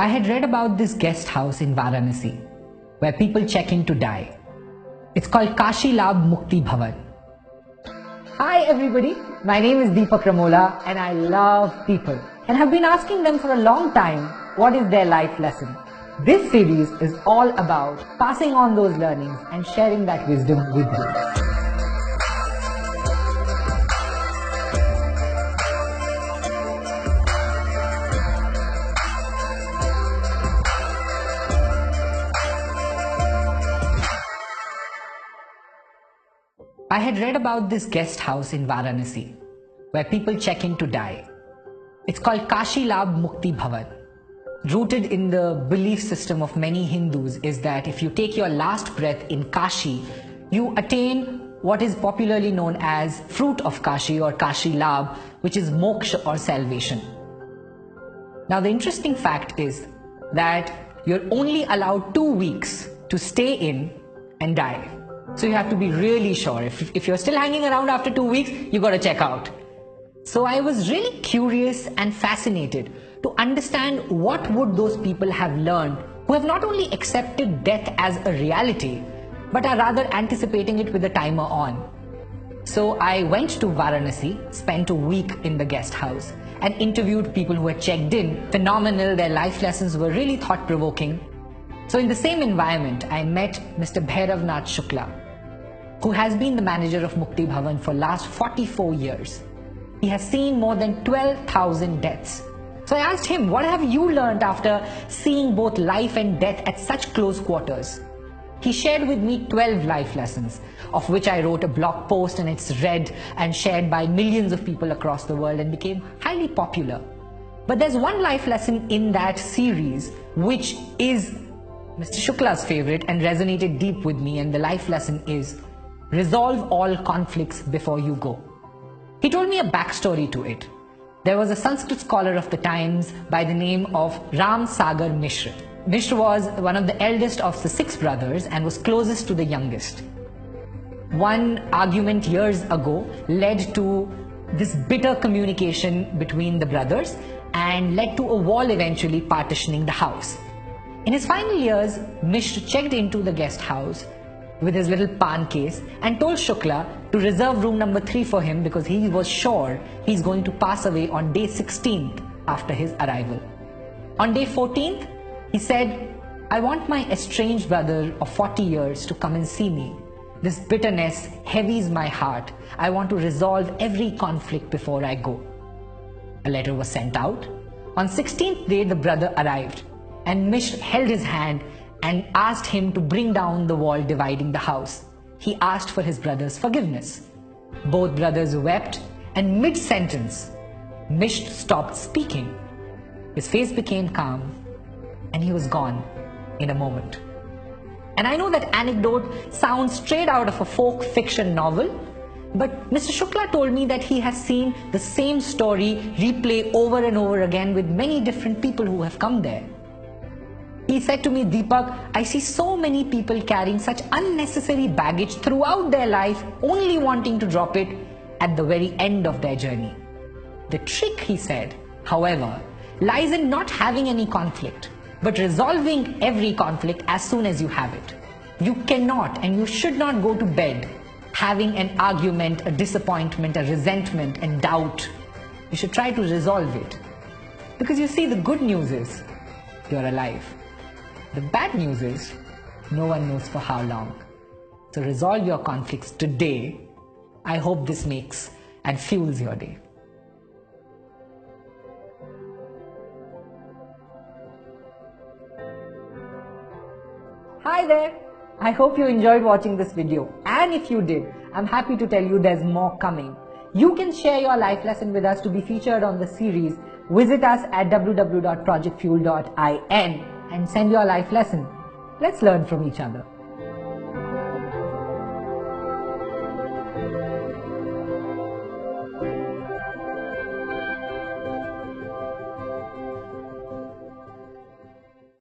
I had read about this guest house in Varanasi where people check in to die. It's called Kashi Labh Mukti Bhavan. Hi everybody, my name is Deepak Ramola and I love people and have been asking them for a long time what is their life lesson. This series is all about passing on those learnings and sharing that wisdom with you. I had read about this guest house in Varanasi where people check in to die. It's called Kashi Labh Mukti Bhavan. Rooted in the belief system of many Hindus is that if you take your last breath in Kashi, you attain what is popularly known as fruit of Kashi or Kashi Labh, which is moksha or salvation. Now the interesting fact is that you're only allowed 2 weeks to stay in and die. So you have to be really sure. If you're still hanging around after 2 weeks, you got to check out. So I was really curious and fascinated to understand what would those people have learned who have not only accepted death as a reality, but are rather anticipating it with the timer on. So I went to Varanasi, spent a week in the guest house and interviewed people who had checked in. Phenomenal, their life lessons were really thought-provoking. So in the same environment, I met Mr. Bhairav Nath Shukla, who has been the manager of Mukti Bhavan for last 44 years. He has seen more than 12,000 deaths. So I asked him, what have you learned after seeing both life and death at such close quarters? He shared with me 12 life lessons, of which I wrote a blog post and it's read and shared by millions of people across the world and became highly popular. But there's one life lesson in that series which is Mr. Shukla's favorite and resonated deep with me, and the life lesson is resolve all conflicts before you go. He told me a backstory to it. There was a Sanskrit scholar of the times by the name of Ram Sagar Mishra. Mishra was one of the eldest of the 6 brothers and was closest to the youngest. One argument years ago led to this bitter communication between the brothers and led to a wall eventually partitioning the house. In his final years, Mishra checked into the guest house with his little pan case and told Shukla to reserve room number 3 for him because he was sure he's going to pass away on day 16th after his arrival. On day 14th, he said, I want my estranged brother of 40 years to come and see me. This bitterness heavies my heart. I want to resolve every conflict before I go. A letter was sent out. On 16th day, the brother arrived and Mishra held his hand and asked him to bring down the wall dividing the house. He asked for his brother's forgiveness. Both brothers wept, and mid-sentence, Mishra stopped speaking. His face became calm and he was gone in a moment. And I know that anecdote sounds straight out of a folk fiction novel, but Mr. Shukla told me that he has seen the same story replay over and over again with many different people who have come there. He said to me, Deepak, I see so many people carrying such unnecessary baggage throughout their life, only wanting to drop it at the very end of their journey. The trick, he said, however, lies in not having any conflict, but resolving every conflict as soon as you have it. You cannot and you should not go to bed having an argument, a disappointment, a resentment and doubt. You should try to resolve it. Because you see, the good news is you're alive. The bad news is no one knows for how long. So resolve your conflicts today. I hope this makes and fuels your day. Hi there. I hope you enjoyed watching this video. And if you did, I'm happy to tell you there's more coming. You can share your life lesson with us to be featured on the series. Visit us at www.projectfuel.in and send your life lesson. Let's learn from each other.